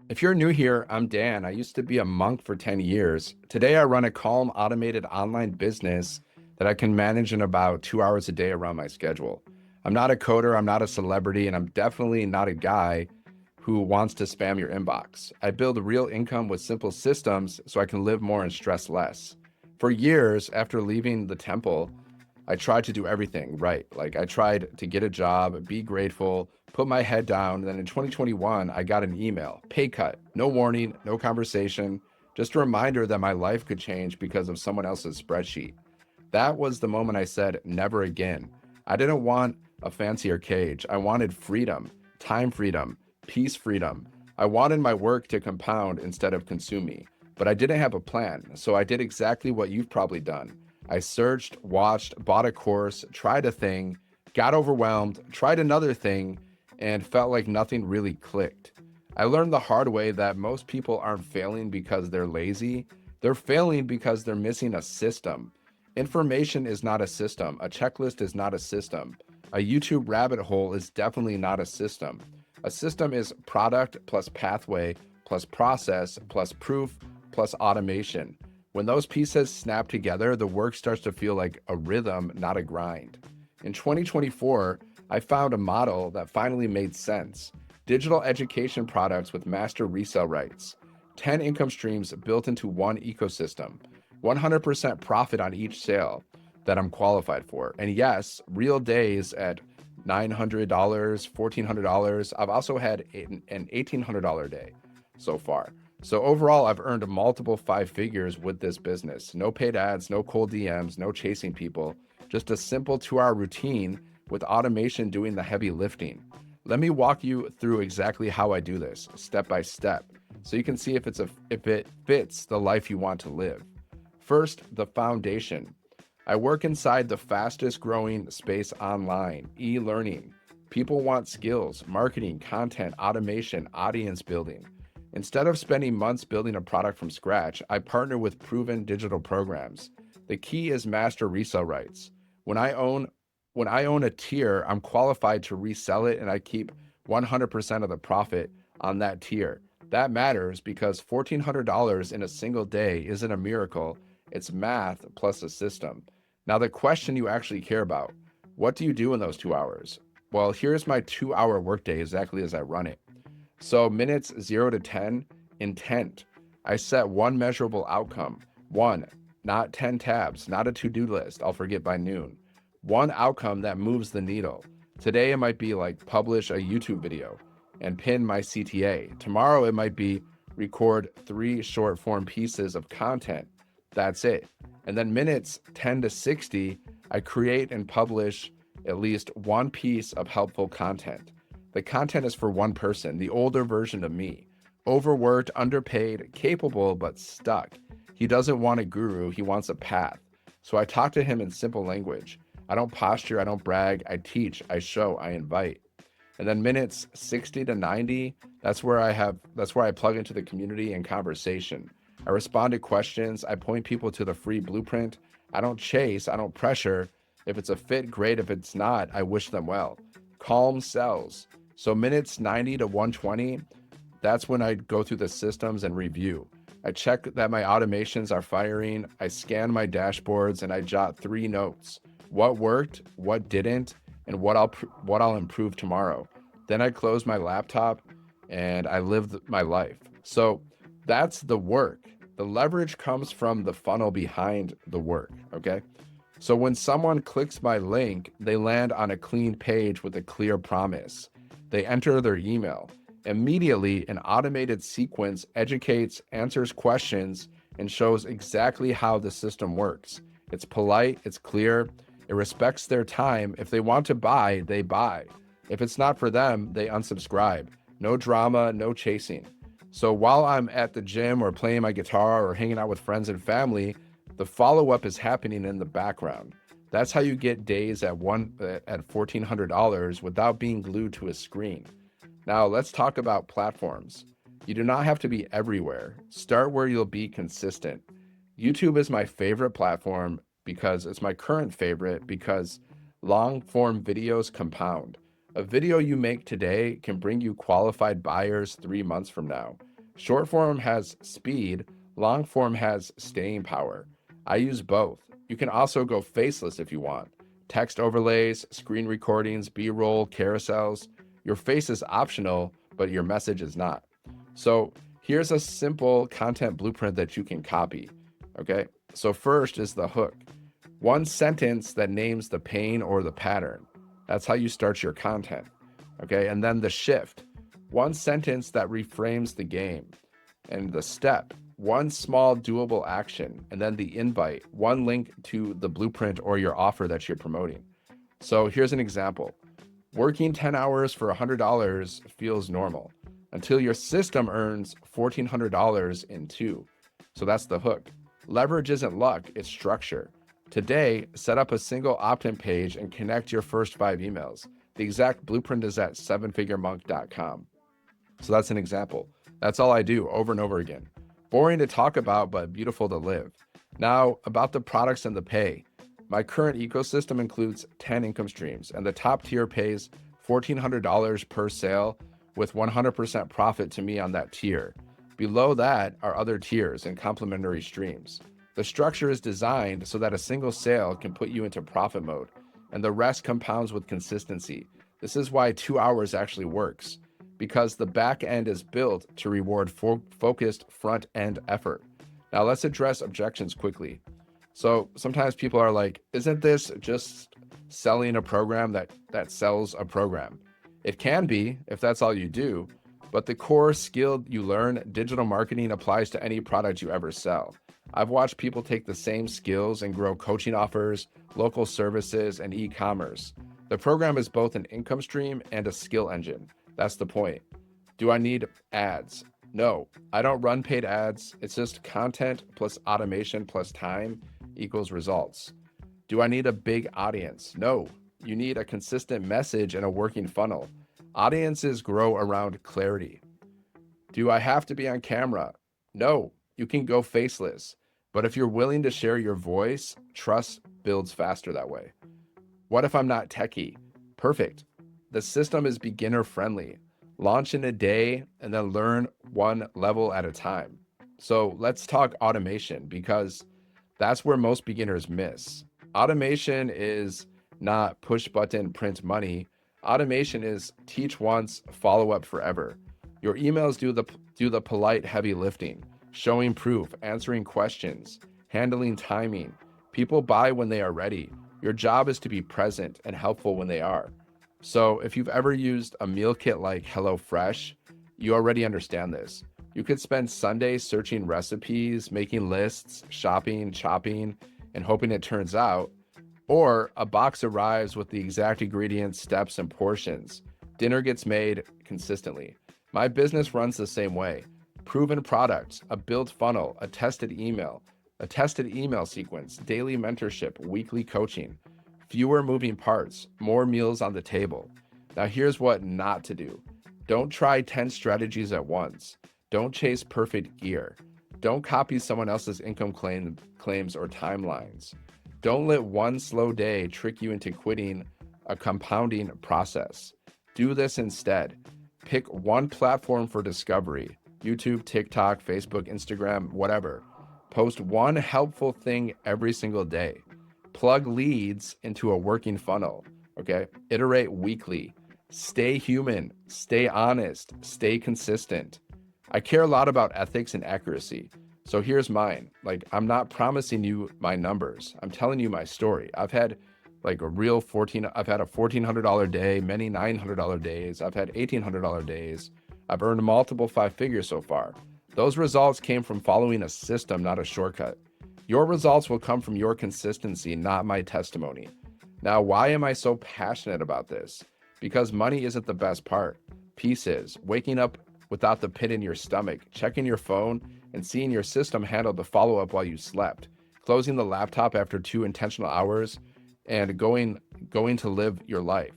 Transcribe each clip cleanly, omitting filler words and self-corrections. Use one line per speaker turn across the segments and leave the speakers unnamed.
If you're new here, I'm Dan. I used to be a monk for 10 years. Today, I run a calm, automated online business that I can manage in about 2 hours a day around my schedule. I'm not a coder, I'm not a celebrity, and I'm definitely not a guy who wants to spam your inbox. I build real income with simple systems so I can live more and stress less. For years after leaving the temple, I tried to do everything right. Like I tried to get a job, be grateful, put my head down. Then in 2021, I got an email, pay cut, no warning, no conversation, just a reminder that my life could change because of someone else's spreadsheet. That was the moment I said, never again. I didn't want a fancier cage. I wanted freedom, time freedom, peace freedom. I wanted my work to compound instead of consume me. But I didn't have a plan. So I did exactly what you've probably done. I searched, watched, bought a course, tried a thing, got overwhelmed, tried another thing, and felt like nothing really clicked. I learned the hard way that most people aren't failing because they're lazy. They're failing because they're missing a system. Information is not a system. A checklist is not a system. A YouTube rabbit hole is definitely not a system. A system is product plus pathway plus process plus proof plus automation. When those pieces snap together, the work starts to feel like a rhythm, not a grind. In 2024, I found a model that finally made sense. Digital education products with master resale rights, 10 income streams built into one ecosystem, 100% profit on each sale that I'm qualified for. And yes, real days at $900, $1,400. I've also had an $1,800 day so far. So overall, I've earned multiple five figures with this business. No paid ads, no cold DMs, no chasing people, just a simple 2 hour routine with automation doing the heavy lifting. Let me walk you through exactly how I do this step by step so you can see if it fits the life you want to live. First, the foundation. I work inside the fastest growing space online, e-learning. People want skills, marketing, content, automation, audience building. Instead of spending months building a product from scratch, I partner with proven digital programs. The key is master resale rights. When I own a tier, I'm qualified to resell it and I keep 100% of the profit on that tier. That matters because $1,400 in a single day isn't a miracle. It's math plus a system. Now, the question you actually care about, what do you do in those 2 hours? Well, here's my 2 hour workday exactly as I run it. So minutes 0 to 10, intent. I set one measurable outcome. One, not 10 tabs, not a to-do list I'll forget by noon. One outcome that moves the needle. Today it might be like publish a YouTube video and pin my CTA. Tomorrow it might be record 3 short form pieces of content. That's it. And then minutes 10 to 60, I create and publish at least one piece of helpful content. The content is for one person, the older version of me. Overworked, underpaid, capable, but stuck. He doesn't want a guru, he wants a path. So I talk to him in simple language. I don't posture, I don't brag, I teach, I show, I invite. And then minutes 60 to 90, that's where I plug into the community and conversation. I respond to questions, I point people to the free blueprint. I don't chase, I don't pressure. If it's a fit, great. If it's not, I wish them well. Calm sells. So minutes 90 to 120, that's when I go through the systems and review. I check that my automations are firing. I scan my dashboards and I jot 3 notes. What worked, what didn't, and what I'll improve tomorrow. Then I close my laptop and I live my life. So that's the work. The leverage comes from the funnel behind the work, okay? So when someone clicks my link, they land on a clean page with a clear promise. They enter their email. Immediately, an automated sequence educates, answers questions, and shows exactly how the system works. It's polite, it's clear, it respects their time. If they want to buy, they buy. If it's not for them, they unsubscribe. No drama, no chasing. So while I'm at the gym or playing my guitar or hanging out with friends and family, the follow-up is happening in the background. That's how you get days at $1,400 without being glued to a screen. Now let's talk about platforms. You do not have to be everywhere. Start where you'll be consistent. YouTube is my favorite platform because it's my current favorite because long form videos compound. A video you make today can bring you qualified buyers 3 months from now. Short form has speed, long form has staying power. I use both. You can also go faceless if you want. Text overlays, screen recordings, B-roll, carousels. Your face is optional, but your message is not. So here's a simple content blueprint that you can copy. Okay, so first is the hook. One sentence that names the pain or the pattern. That's how you start your content. Okay, and then the shift. One sentence that reframes the game. And the step. One small doable action. And then the invite. One link to the blueprint or your offer that you're promoting. So here's an example. Working 10 hours for $100 feels normal until your system earns $1,400 in 2. So that's the hook. Leverage isn't luck, it's structure. Today, set up a single opt-in page and connect your first 5 emails. The exact blueprint is at sevenfiguremonk.com. So that's an example. That's all I do over and over again. Boring to talk about, but beautiful to live. Now, about the products and the pay. My current ecosystem includes 10 income streams, and the top tier pays $1,400 per sale with 100% profit to me on that tier. Below that are other tiers and complementary streams. The structure is designed so that a single sale can put you into profit mode, and the rest compounds with consistency. This is why 2 hours actually works, because the back end is built to reward focused front end effort. Now let's address objections quickly. So sometimes people are like, isn't this just selling a program that sells a program? It can be if that's all you do, but the core skill you learn, digital marketing, applies to any product you ever sell. I've watched people take the same skills and grow coaching offers, local services, and e-commerce. The program is both an income stream and a skill engine. That's the point. Do I need ads? No, I don't run paid ads. It's just content plus automation plus time equals results. Do I need a big audience? No, you need a consistent message and a working funnel. Audiences grow around clarity. Do I have to be on camera? No, you can go faceless. But if you're willing to share your voice, trust builds faster that way. What if I'm not techie? Perfect. The system is beginner friendly. Launch in a day and then learn one level at a time. So let's talk automation, because that's where most beginners miss. Automation is not push button, print money. Automation is teach once, follow up forever. Your emails do the polite heavy lifting, showing proof, answering questions, handling timing. People buy when they are ready. Your job is to be present and helpful when they are. So if you've ever used a meal kit like HelloFresh, you already understand this. You could spend Sundays searching recipes, making lists, shopping, chopping, and hoping it turns out. Or a box arrives with the exact ingredients, steps, and portions. Dinner gets made consistently. My business runs the same way. Proven products, a built funnel, a tested email sequence, daily mentorship, weekly coaching, fewer moving parts, more meals on the table. Now here's what not to do. Don't try 10 strategies at once. Don't chase perfect gear. Don't copy someone else's income claims or timelines. Don't let one slow day trick you into quitting a compounding process. Do this instead. Pick one platform for discovery: YouTube, TikTok, Facebook, Instagram, whatever. Post one helpful thing every single day. Plug leads into a working funnel, okay? Iterate weekly. Stay human, stay honest, stay consistent. I care a lot about ethics and accuracy. So here's mine. Like, I'm not promising you my numbers. I'm telling you my story. I've had like a $1,400 day, many $900 days. I've had $1,800 days. I've earned multiple 5 figures so far. Those results came from following a system, not a shortcut. Your results will come from your consistency, not my testimony. Now, why am I so passionate about this? Because money isn't the best part. Peace is. Waking up without the pit in your stomach, checking your phone, and seeing your system handle the follow-up while you slept, closing the laptop after 2 intentional hours, and going to live your life.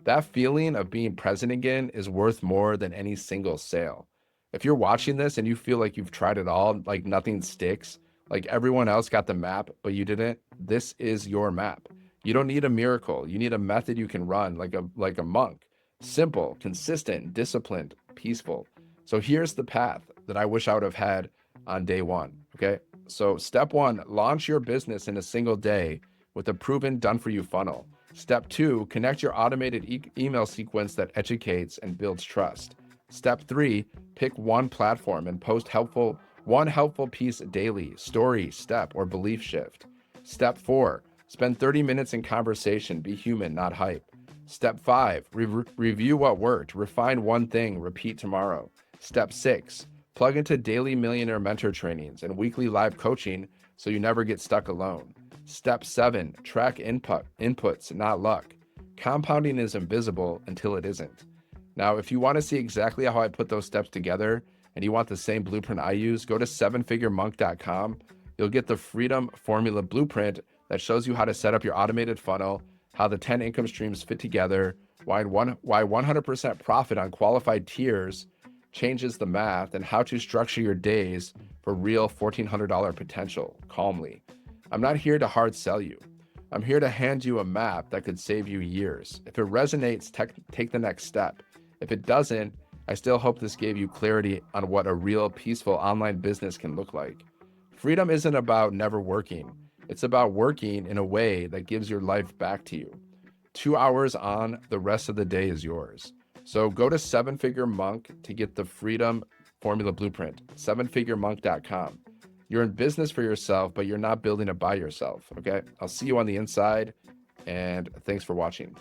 That feeling of being present again is worth more than any single sale. If you're watching this and you feel like you've tried it all, like nothing sticks, like everyone else got the map, but you didn't, this is your map. You don't need a miracle. You need a method you can run like a monk. Simple, consistent, disciplined, peaceful. So here's the path. that I wish I would have had on day one. Okay. So, step one, launch your business in a single day with a proven done for you funnel. Step two, connect your automated email sequence that educates and builds trust. Step three, pick one platform and post one helpful piece daily, story, step, or belief shift. Step four, spend 30 minutes in conversation, be human, not hype. Step five, review what worked, refine one thing, repeat tomorrow. Step six, plug into daily millionaire mentor trainings and weekly live coaching so you never get stuck alone. Step seven, track inputs, not luck. Compounding is invisible until it isn't. Now, if you want to see exactly how I put those steps together and you want the same blueprint I use, go to sevenfiguremonk.com. You'll get the Freedom Formula Blueprint that shows you how to set up your automated funnel, how the 10 income streams fit together, why 100% profit on qualified tiers changes the math, and how to structure your days for real $1,400 potential calmly. I'm not here to hard sell you. I'm here to hand you a map that could save you years. If it resonates, take the next step. If it doesn't, I still hope this gave you clarity on what a real peaceful online business can look like. Freedom isn't about never working. It's about working in a way that gives your life back to you. 2 hours on, the rest of the day is yours. So go to Seven Figure Monk to get the Freedom Formula Blueprint, sevenfiguremonk.com. You're in business for yourself, but you're not building it by yourself, okay? I'll see you on the inside, and thanks for watching.